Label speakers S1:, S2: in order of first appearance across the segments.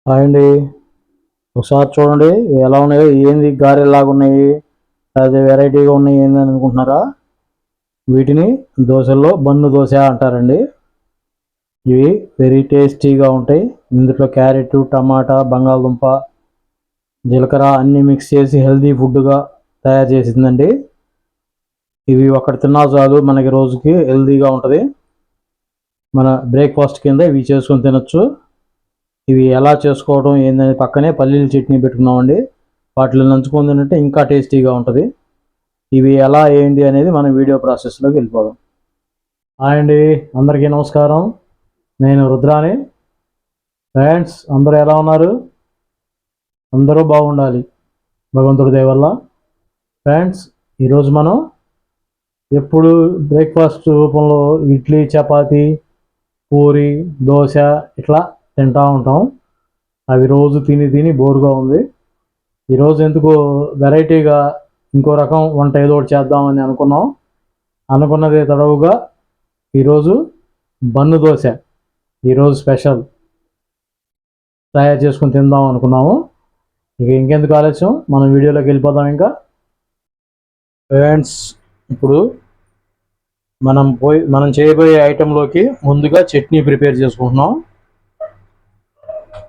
S1: Hi అండి. ఒకసారి చూడండి ఎలా ఉన్నాయో. ఏంది గారెలాగా ఉన్నాయి, అదే వెరైటీగా ఉన్నాయి ఏంది అని అనుకుంటున్నారా? వీటిని దోశల్లో బన్ను దోశ అంటారండి. ఇవి వెరీ టేస్టీగా ఉంటాయి. ఇందులో క్యారెట్, టమాటా, బంగాళదుంప, జీలకర్ర అన్నీ మిక్స్ చేసి హెల్తీ ఫుడ్గా తయారు చేసిందండి. ఇవి ఒకటి తిన్నా చాలు, మనకి రోజుకి హెల్తీగా ఉంటుంది. మన బ్రేక్ఫాస్ట్ కింద ఇవి చేసుకొని తినొచ్చు. ఇవి ఎలా చేసుకోవడం ఏందని పక్కనే పల్లీల చట్నీ పెట్టుకున్నామండి. వాటిలో నంచుకొని తింటే ఇంకా టేస్టీగా ఉంటుంది. ఇవి ఎలా ఏంటి అనేది మనం వీడియో ప్రాసెస్లోకి వెళ్ళిపోదాం. హాయ్ అండి, అందరికీ నమస్కారం. నేను రుద్రాని. ఫ్రెండ్స్ అందరూ ఎలా ఉన్నారు? అందరూ బాగుండాలి భగవంతుడి దయ వల్ల. ఫ్రెండ్స్, ఈరోజు మనం ఎప్పుడు బ్రేక్ఫాస్ట్ రూపంలో ఇడ్లీ, చపాతీ, పూరి, దోశ ఇట్లా తింటూ ఉంటాం. అవి రోజు తిని తిని బోరుగా ఉంది. ఈరోజు ఎందుకో వెరైటీగా ఇంకో రకం వంట ఏదో ఒకటి చేద్దామని అనుకున్నాం. అనుకున్నదే తడవుగా ఈరోజు బన్ను దోశ ఈరోజు స్పెషల్ తయారు చేసుకుని తిందాం అనుకున్నాము. ఇక ఇంకెందుకు ఆలస్యం, మనం వీడియోలోకి వెళ్ళిపోదాం. ఇంకా ఫ్రెండ్స్, ఇప్పుడు మనం చేయబోయే ఐటెంలోకి ముందుగా చట్నీ ప్రిపేర్ చేసుకుంటున్నాం.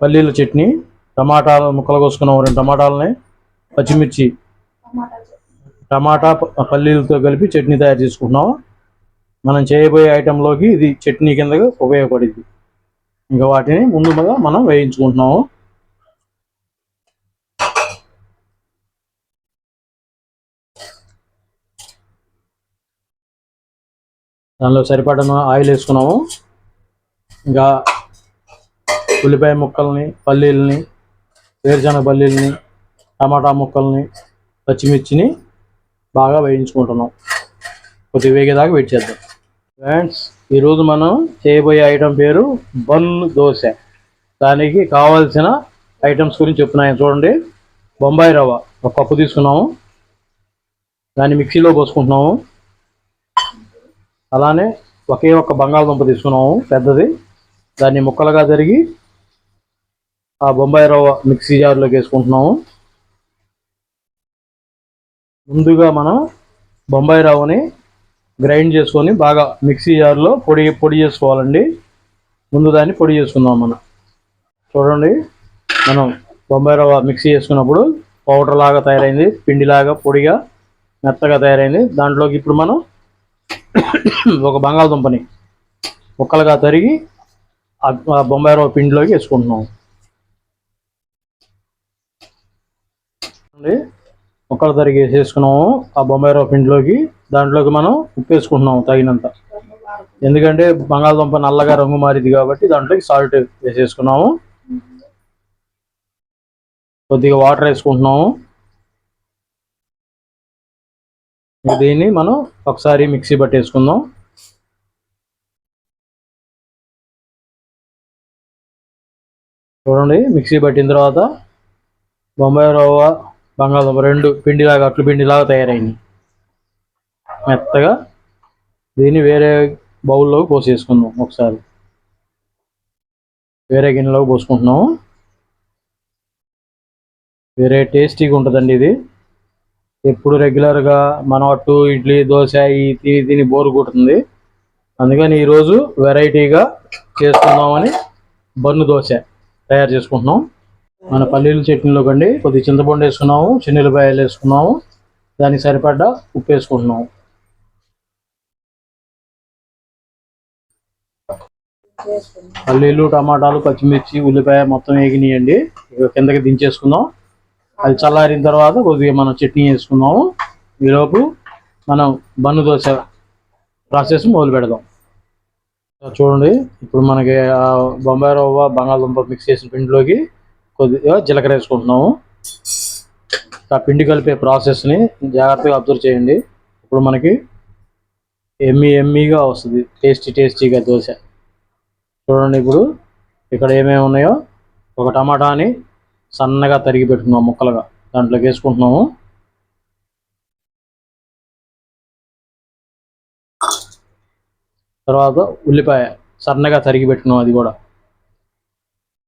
S1: పల్లీల చట్నీ, టమాటాలు ముక్కలు కోసుకున్నాం, 2 టమాటాలని, పచ్చిమిర్చి, టమాటా పల్లీలతో కలిపి చట్నీ తయారు చేసుకుంటున్నాం. మనం చేయబోయే ఐటెంలోకి ఇది చట్నీ కింద ఉపయోగపడింది. ఇంకా వాటిని ముందుగా మనం వేయించుకుంటున్నాము. దానిలో సరిపడిన ఆయిల్ వేసుకున్నాము. ఇంకా ఉల్లిపాయ ముక్కల్ని, పల్లీలని, వేరుశనగ పల్లీలని, టమాటా ముక్కల్ని, పచ్చిమిర్చిని బాగా వేయించుకుంటున్నాం. కొద్దిగా వేగేదాకా వెయిట్ చేద్దాం. ఫ్రెండ్స్, ఈరోజు మనం చేయబోయే ఐటెం పేరు బన్ను దోశ. దానికి కావాల్సిన ఐటమ్స్ గురించి చెప్తున్నాను చూడండి. బొంబాయి రవ్వ 1 కప్పు తీసుకున్నాము, దాన్ని మిక్సీలో పోసుకుంటున్నాము. అలానే ఒకే ఒక్క బంగాళదుంప తీసుకున్నాము పెద్దది, దాన్ని ముక్కలుగా తరిగి ఆ బొంబాయి రవ్వ మిక్సీ జార్లోకి వేసుకుంటున్నాము. ముందుగా మనం బొంబాయి రవ్వని గ్రైండ్ చేసుకొని బాగా మిక్సీ జార్లో పొడి చేసుకోవాలండి. ముందు దాన్ని పొడి చేసుకుందాం. మనం చూడండి, మనం బొంబాయి రవ్వ మిక్సీ చేసుకున్నప్పుడు పౌడర్ లాగా తయారైంది, పిండిలాగా పొడిగా మెత్తగా తయారైంది. దాంట్లోకి ఇప్పుడు మనం ఒక బంగాళదుంపని ముక్కలుగా తరిగి ఆ బొంబాయి రవ్వ పిండిలోకి వేసుకుంటున్నాం. ముక్కలు తరిగి వేసేసుకున్నాము ఆ బొంబాయి రవ్వ పిండిలోకి. దాంట్లోకి మనం ఉప్పు వేసుకుంటున్నాము తగినంత, ఎందుకంటే బంగాళదుంప నల్లగా రంగు మారింది కాబట్టి దాంట్లోకి సాల్ట్ వేసేసుకున్నాము. కొద్దిగా వాటర్ వేసుకుంటున్నాము. దీన్ని మనం ఒకసారి మిక్సీ పట్టేసుకుందాం. చూడండి, మిక్సీ పట్టిన తర్వాత బొంబాయి రవ్వ, బంగాళదుంప 2 పిండిలాగా అట్లు పిండిలాగా తయారైంది మెత్తగా. దీన్ని వేరే బౌల్లోకి పోసేసుకుందాం. ఒకసారి వేరే గిన్నెలోకి పోసుకుంటున్నాము. వేరే టేస్టీగా ఉంటుందండి ఇది. ఎప్పుడు రెగ్యులర్గా మనం అట్టు, ఇడ్లీ, దోశ ఈ తిని బోరు కొడుతుంది. అందుకని ఈరోజు వెరైటీగా చేసుకుందామని బన్ను దోశ తయారు చేసుకుంటున్నాం. మన పల్లీల చట్నీలో కండి కొద్దిగా చింతపండు వేసుకున్నాము, చిన్నులపాయలు వేసుకున్నాము, దానికి సరిపడ్డ ఉప్పు వేసుకుంటున్నాము. పల్లీలు, టమాటాలు, పచ్చిమిర్చి, ఉల్లిపాయ మొత్తం వేగినాయండి. కిందకి దించేసుకుందాం. అది చల్లారిన తర్వాత కొద్దిగా మనం చట్నీ వేసుకుందాము. ఈలోపు మనం బన్ను దోశ ప్రాసెస్ మొదలు పెడదాం. చూడండి, ఇప్పుడు మనకి బొంబాయి రవ్వ, బంగాళదుంప మిక్స్ చేసిన పిండిలోకి కొద్దిగా జీలకర్ర వేసుకుంటున్నాము. ఆ పిండి కలిపే ప్రాసెస్ని జాగ్రత్తగా అబ్జర్వ్ చేయండి. ఇప్పుడు మనకి ఎమ్మీగా వస్తుంది, టేస్టీగా దోశ. చూడండి, ఇప్పుడు ఇక్కడ ఏమేమి ఉన్నాయో, ఒక టమాటాని సన్నగా తరిగి పెట్టుకున్నాం ముక్కలుగా, దాంట్లోకి వేసుకుంటున్నాము. తర్వాత ఉల్లిపాయ సన్నగా తరిగి పెట్టుకున్నాం, అది కూడా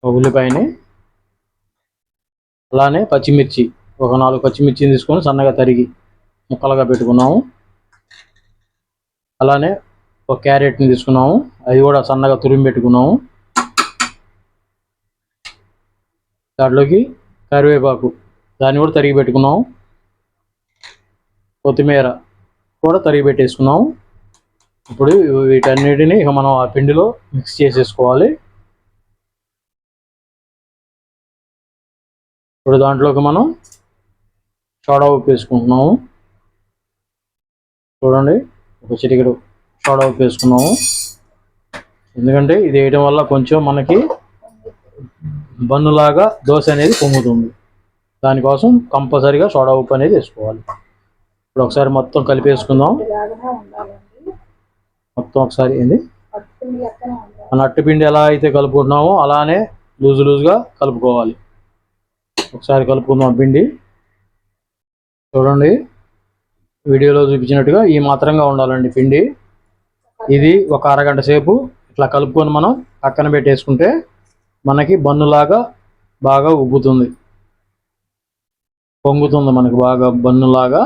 S1: ఒక ఉల్లిపాయని అలానే పచ్చిమిర్చి ఒక 4 పచ్చిమిర్చిని తీసుకొని సన్నగా తరిగి ముక్కలుగా పెట్టుకున్నాము. అలానే ఒక క్యారెట్ని తీసుకున్నాము, అది కూడా సన్నగా తురిమి పెట్టుకున్నాము. దాంట్లోకి కరివేపాకు, దాన్ని కూడా తరిగి పెట్టుకున్నాము. కొత్తిమీర కూడా తరిగి పెట్టేసుకున్నాము. ఇప్పుడు వీటన్నిటిని ఇక మనం ఆ పిండిలో మిక్స్ చేసేసుకోవాలి. ఇప్పుడు దాంట్లోకి మనం సోడా ఉప్పు వేసుకుంటున్నాము. చూడండి, ఒక చిటికెడు సోడా ఉప్పు వేసుకున్నాము. ఎందుకంటే ఇది వేయడం వల్ల కొంచెం మనకి బన్నులాగా దోశ అనేది పొంగుతుంది. దానికోసం కంపల్సరీగా సోడా ఉప్పు అనేది వేసుకోవాలి. ఇప్పుడు ఒకసారి మొత్తం కలిపేసుకుందాం. మొత్తం ఒకసారి ఏంది మన అట్టుపిండి ఎలా అయితే కలుపుకుంటున్నామో అలానే లూజుగా కలుపుకోవాలి. ఒకసారి కలుపుకుందాం పిండి. చూడండి, వీడియోలో చూపించినట్టుగా ఈ మాత్రంగా ఉండాలండి పిండి. ఇది ఒక అరగంట సేపు ఇట్లా కలుపుకొని మనం పక్కన పెట్టేసుకుంటే మనకి బన్నులాగా బాగా ఉబ్బుతుంది, పొంగుతుంది. మనకి బాగా బన్నులాగా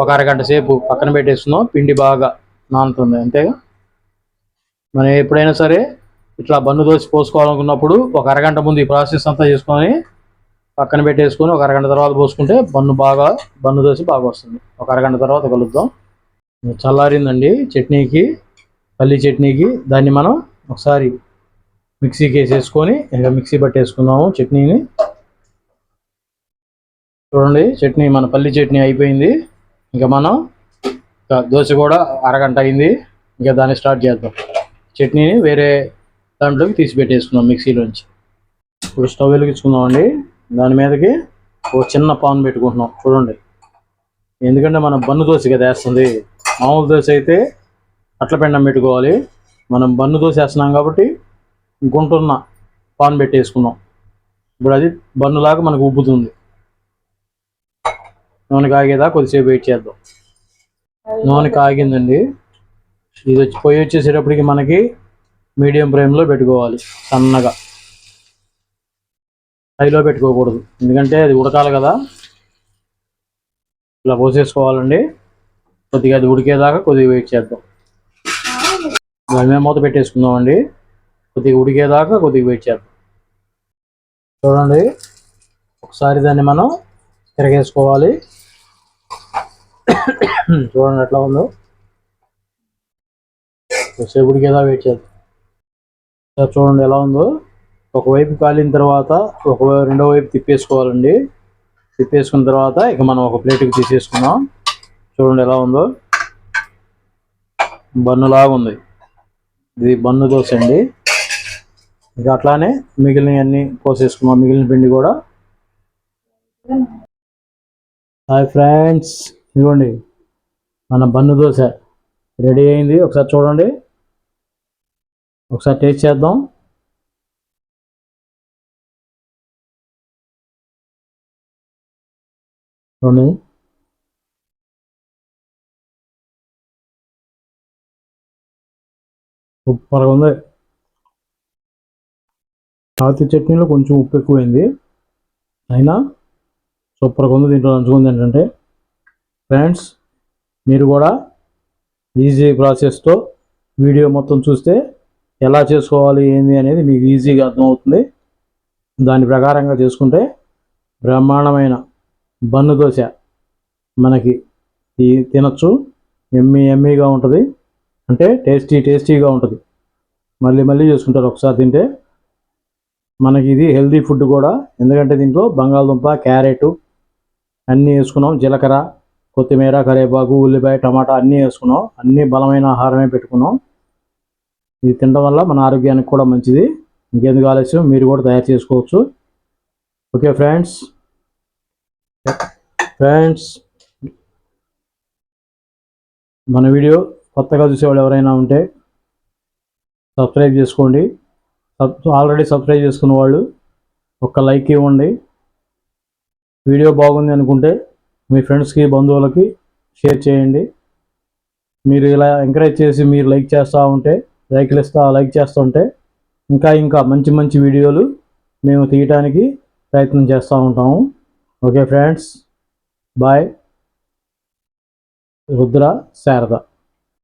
S1: ఒక అరగంట సేపు పక్కన పెట్టేసుకుందాం. పిండి బాగా నానుతుంది, అంతేగా. మనం ఎప్పుడైనా సరే ఇట్లా బన్ను దోశ పోసుకోవాలనుకున్నప్పుడు ఒక అరగంట ముందు ఈ ప్రాసెస్ అంతా చేసుకొని పక్కన పెట్టేసుకొని ఒక అరగంట తర్వాత పోసుకుంటే బన్ను దోశ బాగా వస్తుంది. ఒక అరగంట తర్వాత కలుద్దాం. చల్లారిందండి చట్నీకి, పల్లి చట్నీకి. దాన్ని మనం ఒకసారి మిక్సీకి వేసేసుకొని ఇంకా మిక్సీ పట్టేసుకుందాము చట్నీని. చూడండి, చట్నీ మన పల్లి చట్నీ అయిపోయింది. ఇంకా మనం దోశ కూడా అరగంట అయింది. ఇంకా దాన్ని స్టార్ట్ చేద్దాం. చట్నీని వేరే దాంట్లోకి తీసి పెట్టేసుకుందాం మిక్సీలోంచి. ఇప్పుడు స్టవ్ వెలిగించుకుందామండి. దాని మీదకి ఒక చిన్న పాన్ పెట్టుకుంటున్నాం. చూడండి, ఎందుకంటే మనం బన్ను దోశ కదా వేస్తుంది. మామూలు దోశ అయితే అట్ల పెండం పెట్టుకోవాలి. మనం బన్ను దోశ వేస్తున్నాం కాబట్టి గుంటున్న పాన్ పెట్టేసుకున్నాం. ఇప్పుడు అది బన్నులాగా మనకు ఉబ్బుతుంది. నూనె కాగేదా కొద్దిసేపు వెయిట్ చేద్దాం. నూనె కాగిందండి. ఇది పొయ్యి వచ్చేసేటప్పటికి మనకి మీడియం ఫ్లేమ్లో పెట్టుకోవాలి. సన్నగా హైలో పెట్టుకోకూడదు, ఎందుకంటే అది ఉడకాలి కదా. ఇలా పోసేసుకోవాలండి. కొద్దిగా అది ఉడికేదాకా కొద్దిగా వెయిట్ చేద్దాం. దాని మీద మూత పెట్టేసుకుందామండి. కొద్దిగా ఉడికేదాకా కొద్దిగా వెయిట్ చేద్దాం. చూడండి, ఒకసారి దాన్ని మనం తిరగేసుకోవాలి. చూడండి ఎట్లా ఉందో. కొద్దిసేపు ఉడికేదా వెయిట్ చేద్దాం. చూడండి ఎలా ఉందో. ఒకవైపు కాలిన తర్వాత రెండో వైపు తిప్పేసుకోవాలండి. తిప్పేసుకున్న తర్వాత ఇక మనం ఒక ప్లేట్కి తీసేసుకున్నాం. చూడండి ఎలా ఉందో, బన్నులాగా ఉంది. ఇది బన్ను దోశ అండి. ఇక అట్లానే మిగిలినవన్నీ పోసేసుకున్నాం, మిగిలిన పిండి కూడా. హాయ్ ఫ్రెండ్స్, ఇదిగోండి మన బన్ను దోశ రెడీ అయింది. ఒకసారి చూడండి, ఒకసారి టేస్ట్ చేద్దాం. చూడండి, సూపర్గా ఉంది. కాఫీ చట్నీలో కొంచెం ఉప్పు ఎక్కువైంది, అయినా సూపర్గా ఉంది. దీంట్లో నంచుకుంది ఏంటంటే ఫ్రెండ్స్, మీరు కూడా ఈజీ ప్రాసెస్తో వీడియో మొత్తం చూస్తే ఎలా చేసుకోవాలి ఏంది అనేది మీకు ఈజీగా అర్థమవుతుంది. దాని ప్రకారంగా చేసుకుంటే బ్రహ్మాండమైన బన్ను దోశ మనకి తినచ్చు. ఎమ్మీగా ఉంటుంది, అంటే టేస్టీగా ఉంటుంది. మళ్ళీ మళ్ళీ చేసుకుంటారు ఒకసారి తింటే. మనకి ఇది హెల్తీ ఫుడ్ కూడా, ఎందుకంటే దీంట్లో బంగాళదుంప, క్యారెట్ అన్నీ వేసుకున్నాం. జీలకర్ర, కొత్తిమీర, కరివేపాకు, ఉల్లిపాయ, టమాటా అన్నీ వేసుకున్నాం. అన్నీ బలమైన ఆహారమే పెట్టుకున్నాం. ఇది తినడం వల్ల మన ఆరోగ్యానికి కూడా మంచిది. ఇంకెందుకు ఆలస్యం, మీరు కూడా తయారు చేసుకోవచ్చు. ఓకే ఫ్రెండ్స్, మన వీడియో కొత్తగా చూసేవాళ్ళు ఎవరైనా ఉంటే సబ్స్క్రైబ్ చేసుకోండి. ఆల్రెడీ సబ్స్క్రైబ్ చేసుకున్న వాళ్ళు ఒక లైక్ ఇవ్వండి. వీడియో బాగుంది అనుకుంటే మీ ఫ్రెండ్స్కి, బంధువులకి షేర్ చేయండి. మీరు ఇలా ఎంకరేజ్ చేసి మీరు లైక్ చేస్తూ ఉంటే ఇంకా మంచి వీడియోలు మేము తీయటానికి ప్రయత్నం చేస్తూ ఉంటాము. Okay friends, bye. Rudra Sharada.